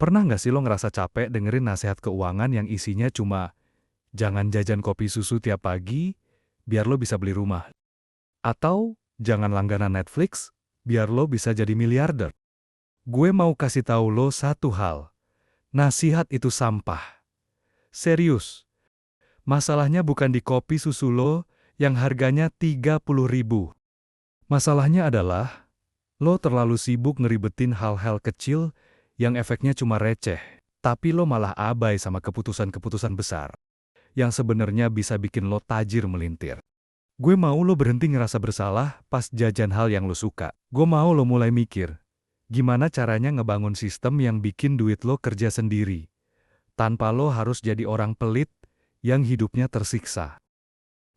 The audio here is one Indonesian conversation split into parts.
Pernah nggak sih lo ngerasa capek dengerin nasihat keuangan yang isinya cuma jangan jajan kopi susu tiap pagi biar lo bisa beli rumah? Atau jangan langganan Netflix biar lo bisa jadi miliarder? Gue mau kasih tahu lo satu hal. Nasihat itu sampah. Serius. Masalahnya bukan di kopi susu lo yang harganya 30.000. Masalahnya adalah lo terlalu sibuk ngeribetin hal-hal kecil yang efeknya cuma receh. Tapi lo malah abai sama keputusan-keputusan besar yang sebenarnya bisa bikin lo tajir melintir. Gue mau lo berhenti ngerasa bersalah pas jajan hal yang lo suka. Gue mau lo mulai mikir, gimana caranya ngebangun sistem yang bikin duit lo kerja sendiri, tanpa lo harus jadi orang pelit yang hidupnya tersiksa.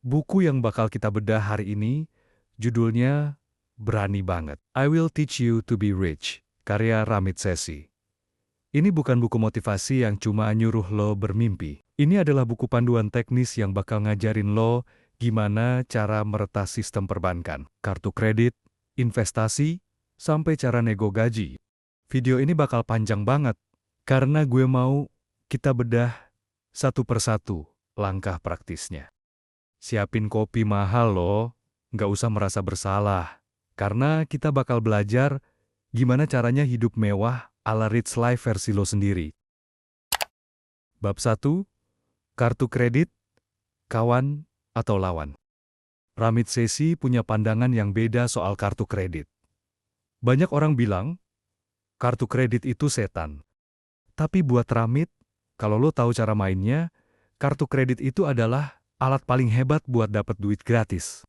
Buku yang bakal kita bedah hari ini, judulnya Berani Banget. I Will Teach You to Be Rich, karya Ramit Sethi. Ini bukan buku motivasi yang cuma nyuruh lo bermimpi. Ini adalah buku panduan teknis yang bakal ngajarin lo gimana cara meretas sistem perbankan, kartu kredit, investasi, sampai cara nego gaji. Video ini bakal panjang banget, karena gue mau kita bedah satu persatu langkah praktisnya. Siapin kopi mahal lo, nggak usah merasa bersalah, karena kita bakal belajar gimana caranya hidup mewah ala Rich Life versi lo sendiri. Bab 1. Kartu kredit, kawan atau lawan. Ramit Sethi punya pandangan yang beda soal kartu kredit. Banyak orang bilang, kartu kredit itu setan. Tapi buat Ramit, kalau lo tahu cara mainnya, kartu kredit itu adalah alat paling hebat buat dapat duit gratis.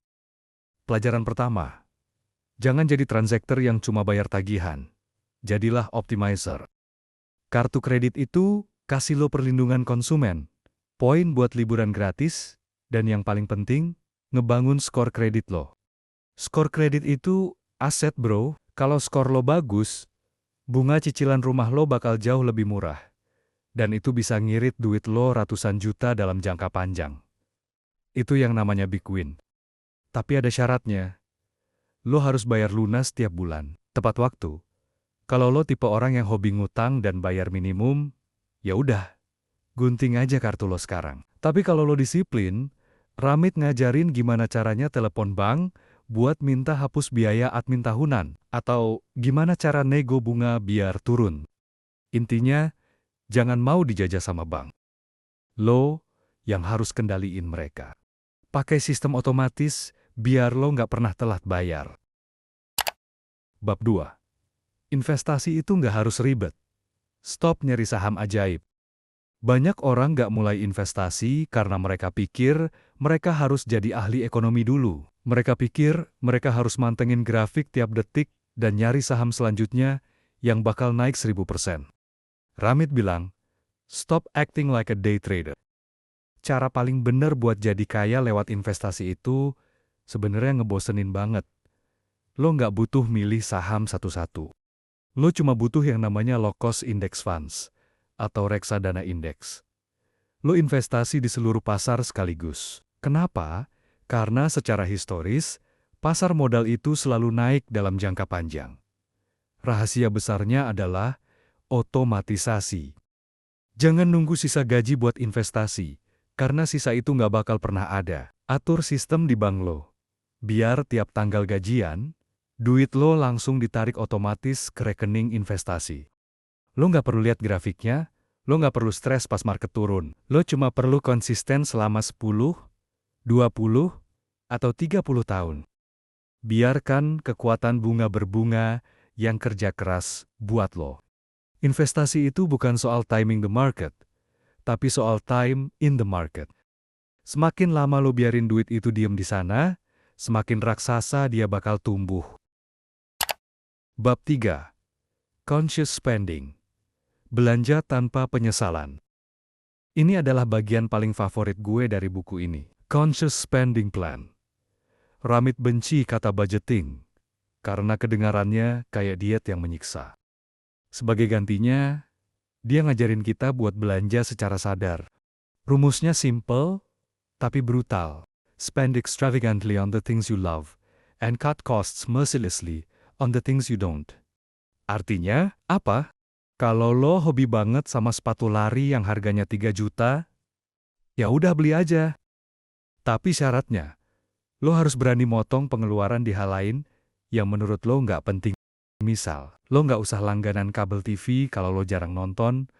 Pelajaran pertama, jangan jadi transaktor yang cuma bayar tagihan. Jadilah optimizer. Kartu kredit itu kasih lo perlindungan konsumen, poin buat liburan gratis, dan yang paling penting, ngebangun skor kredit lo. Skor kredit itu aset bro. Kalau skor lo bagus, bunga cicilan rumah lo bakal jauh lebih murah. Dan itu bisa ngirit duit lo ratusan juta dalam jangka panjang. Itu yang namanya big win. Tapi ada syaratnya. Lo harus bayar lunas tiap bulan, tepat waktu. Kalau lo tipe orang yang hobi ngutang dan bayar minimum, ya udah, gunting aja kartu lo sekarang. Tapi kalau lo disiplin, Ramit ngajarin gimana caranya telepon bank buat minta hapus biaya admin tahunan, atau gimana cara nego bunga biar turun. Intinya, jangan mau dijajah sama bank. Lo yang harus kendaliin mereka. Pakai sistem otomatis biar lo nggak pernah telat bayar. Bab 2. Investasi itu nggak harus ribet. Stop nyari saham ajaib. Banyak orang nggak mulai investasi karena mereka pikir mereka harus jadi ahli ekonomi dulu. Mereka pikir mereka harus mantengin grafik tiap detik dan nyari saham selanjutnya yang bakal naik 1000%. Ramit bilang, stop acting like a day trader. Cara paling bener buat jadi kaya lewat investasi itu sebenarnya ngebosenin banget. Lo nggak butuh milih saham satu-satu. Lo cuma butuh yang namanya low cost index funds, atau reksadana indeks. Lo investasi di seluruh pasar sekaligus. Kenapa? Karena secara historis, pasar modal itu selalu naik dalam jangka panjang. Rahasia besarnya adalah otomatisasi. Jangan nunggu sisa gaji buat investasi, karena sisa itu nggak bakal pernah ada. Atur sistem di bank lo. Biar tiap tanggal gajian, duit lo langsung ditarik otomatis ke rekening investasi. Lo nggak perlu lihat grafiknya, lo nggak perlu stres pas market turun. Lo cuma perlu konsisten selama 10, 20, atau 30 tahun. Biarkan kekuatan bunga berbunga yang kerja keras buat lo. Investasi itu bukan soal timing the market, tapi soal time in the market. Semakin lama lo biarin duit itu diem di sana, semakin raksasa dia bakal tumbuh. Bab 3. Conscious Spending. Belanja tanpa penyesalan. Ini adalah bagian paling favorit gue dari buku ini. Conscious Spending Plan. Ramit benci kata budgeting, karena kedengarannya kayak diet yang menyiksa. Sebagai gantinya, dia ngajarin kita buat belanja secara sadar. Rumusnya simple, tapi brutal. Spend extravagantly on the things you love, and cut costs mercilessly on the things you don't. Artinya, apa? Kalau lo hobi banget sama sepatu lari yang harganya 3 juta, ya udah beli aja. Tapi syaratnya, lo harus berani motong pengeluaran di hal lain yang menurut lo nggak penting. Misal, lo nggak usah langganan kabel TV kalau lo jarang nonton,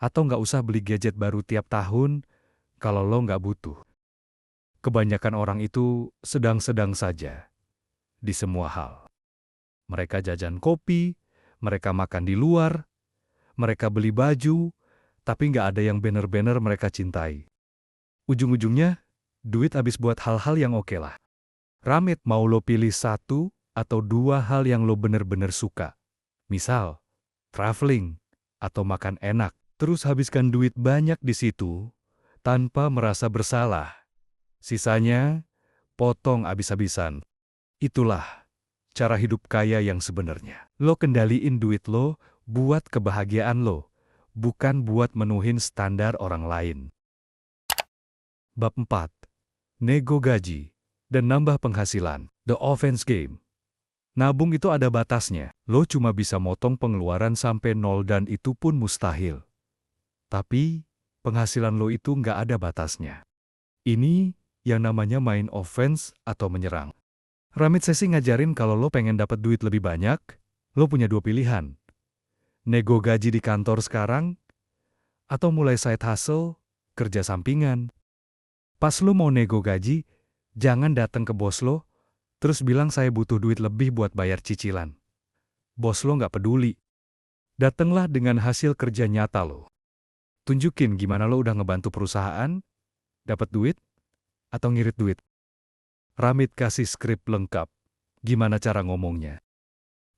atau nggak usah beli gadget baru tiap tahun kalau lo nggak butuh. Kebanyakan orang itu sedang-sedang saja di semua hal. Mereka jajan kopi, mereka makan di luar, mereka beli baju, tapi nggak ada yang bener-bener mereka cintai. Ujung-ujungnya, duit habis buat hal-hal yang oke lah. Ramit, mau lo pilih satu atau dua hal yang lo bener-bener suka. Misal, traveling atau makan enak. Terus habiskan duit banyak di situ tanpa merasa bersalah. Sisanya, potong abis-abisan. Itulah cara hidup kaya yang sebenarnya. Lo kendaliin duit lo buat kebahagiaan lo, bukan buat menuhin standar orang lain. Bab 4. Nego gaji dan nambah penghasilan. The offense game. Nabung itu ada batasnya. Lo cuma bisa motong pengeluaran sampai 0 dan itu pun mustahil. Tapi, penghasilan lo itu nggak ada batasnya. Ini yang namanya main offense atau menyerang. Ramit Sesi ngajarin kalau lo pengen dapat duit lebih banyak, lo punya dua pilihan. Nego gaji di kantor sekarang, atau mulai side hustle, kerja sampingan. Pas lo mau nego gaji, jangan datang ke bos lo, terus bilang saya butuh duit lebih buat bayar cicilan. Bos lo nggak peduli. Datanglah dengan hasil kerja nyata lo. Tunjukin gimana lo udah ngebantu perusahaan, dapat duit, atau ngirit duit. Ramit kasih skrip lengkap, gimana cara ngomongnya.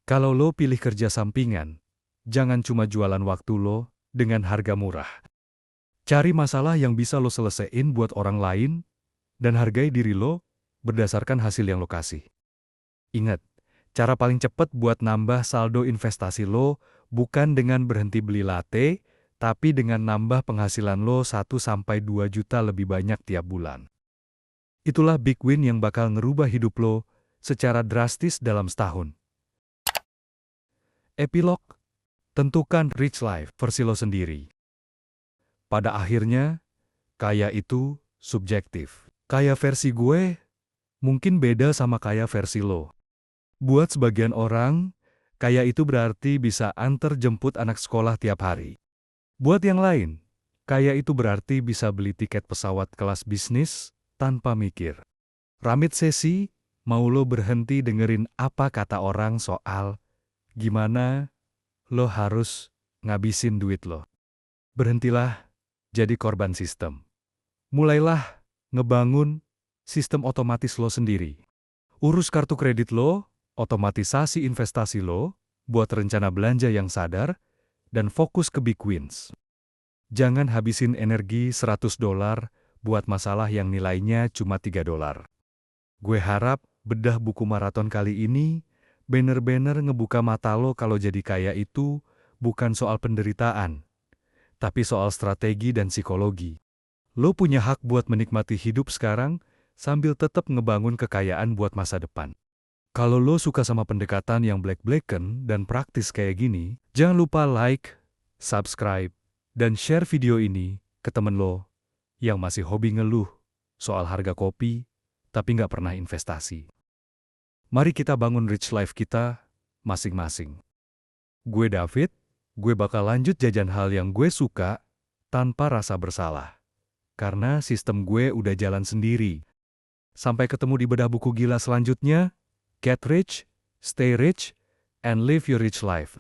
Kalau lo pilih kerja sampingan, jangan cuma jualan waktu lo dengan harga murah. Cari masalah yang bisa lo selesaiin buat orang lain, dan hargai diri lo berdasarkan hasil yang lo kasih. Ingat, cara paling cepat buat nambah saldo investasi lo bukan dengan berhenti beli latte, tapi dengan nambah penghasilan lo 1-2 juta lebih banyak tiap bulan. Itulah big win yang bakal ngerubah hidup lo secara drastis dalam setahun. Epilog, tentukan rich life versi lo sendiri. Pada akhirnya, kaya itu subjektif. Kaya versi gue mungkin beda sama kaya versi lo. Buat sebagian orang, kaya itu berarti bisa antar jemput anak sekolah tiap hari. Buat yang lain, kaya itu berarti bisa beli tiket pesawat kelas bisnis tanpa mikir. Ramit Sesi, mau lo berhenti dengerin apa kata orang soal gimana lo harus ngabisin duit lo. Berhentilah jadi korban sistem. Mulailah ngebangun sistem otomatis lo sendiri. Urus kartu kredit lo, otomatisasi investasi lo, buat rencana belanja yang sadar, dan fokus ke big wins. Jangan habisin energi $100 buat masalah yang nilainya cuma $3. Gue harap bedah buku maraton kali ini bener-bener ngebuka mata lo kalau jadi kaya itu bukan soal penderitaan, tapi soal strategi dan psikologi. Lo punya hak buat menikmati hidup sekarang sambil tetap ngebangun kekayaan buat masa depan. Kalau lo suka sama pendekatan yang black-blacken dan praktis kayak gini, jangan lupa like, subscribe, dan share video ini ke temen lo yang masih hobi ngeluh soal harga kopi, tapi nggak pernah investasi. Mari kita bangun rich life kita masing-masing. Gue David, gue bakal lanjut jajan hal yang gue suka tanpa rasa bersalah. Karena sistem gue udah jalan sendiri. Sampai ketemu di bedah buku gila selanjutnya. Get rich, stay rich, and live your rich life.